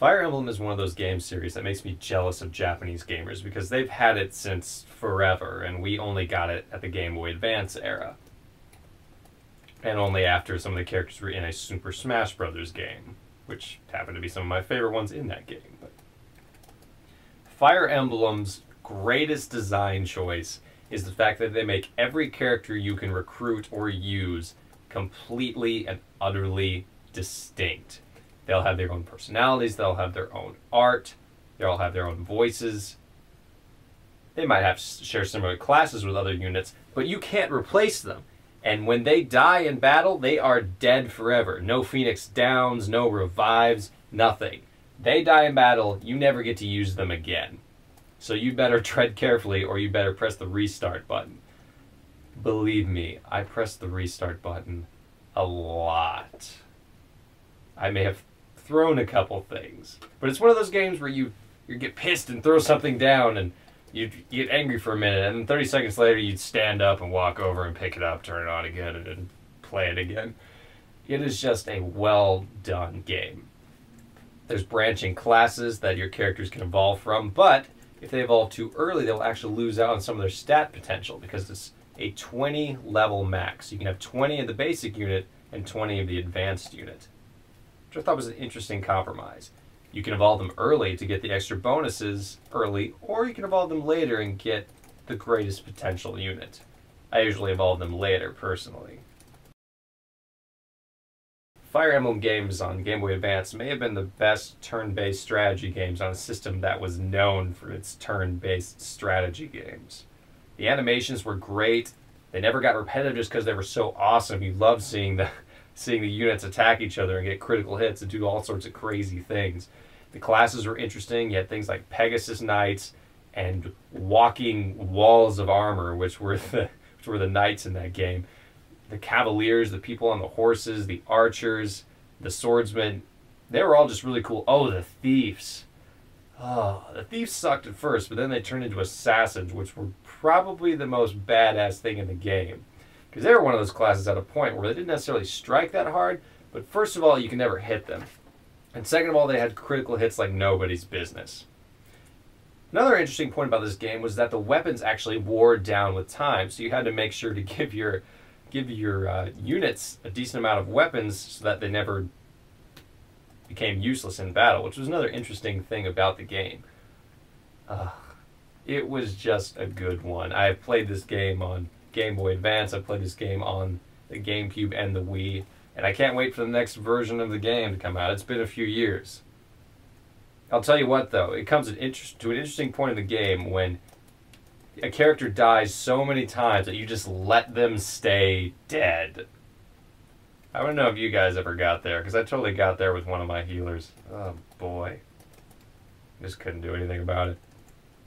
Fire Emblem is one of those game series that makes me jealous of Japanese gamers because they've had it since forever, and we only got it at the Game Boy Advance era. And only after some of the characters were in a Super Smash Bros. Game, which happened to be some of my favorite ones in that game. But Fire Emblem's greatest design choice is the fact that they make every character you can recruit or use completely and utterly distinct. They'll have their own personalities, they'll have their own art, they'll have their own voices. They might have to share similar classes with other units, but you can't replace them. And when they die in battle, they are dead forever. No Phoenix Downs, no revives, nothing. They die in battle, you never get to use them again. So you better tread carefully or you better press the restart button. Believe me, I pressed the restart button a lot. I may have thrown a couple things. But it's one of those games where you get pissed and throw something down and you get angry for a minute, and then 30 seconds later you'd stand up and walk over and pick it up, turn it on again, and then play it again. It is just a well done game. There's branching classes that your characters can evolve from, but if they evolve too early, they'll actually lose out on some of their stat potential because it's a 20 level max. You can have 20 of the basic unit and 20 of the advanced unit, which I thought was an interesting compromise. You can evolve them early to get the extra bonuses early, or you can evolve them later and get the greatest potential unit. I usually evolve them later, personally. Fire Emblem games on Game Boy Advance may have been the best turn-based strategy games on a system that was known for its turn-based strategy games. The animations were great. They never got repetitive just because they were so awesome. You loved seeing the units attack each other and get critical hits and do all sorts of crazy things. The classes were interesting. You had things like Pegasus Knights and walking walls of armor, which were the knights in that game. The cavaliers, the people on the horses, the archers, the swordsmen, they were all just really cool. Oh, the thieves. Oh, the thieves sucked at first, but then they turned into assassins, which were probably the most badass thing in the game. Because they were one of those classes at a point where they didn't necessarily strike that hard, but first of all, you can never hit them. And second of all, they had critical hits like nobody's business. Another interesting point about this game was that the weapons actually wore down with time, so you had to make sure to give your units a decent amount of weapons so that they never became useless in battle, which was another interesting thing about the game. It was just a good one. I have played this game on Game Boy Advance. I played this game on the GameCube and the Wii, and I can't wait for the next version of the game to come out. It's been a few years. I'll tell you what, though, it comes to an interesting point in the game when a character dies so many times that you just let them stay dead. I don't know if you guys ever got there, because I totally got there with one of my healers. Oh boy. Just couldn't do anything about it.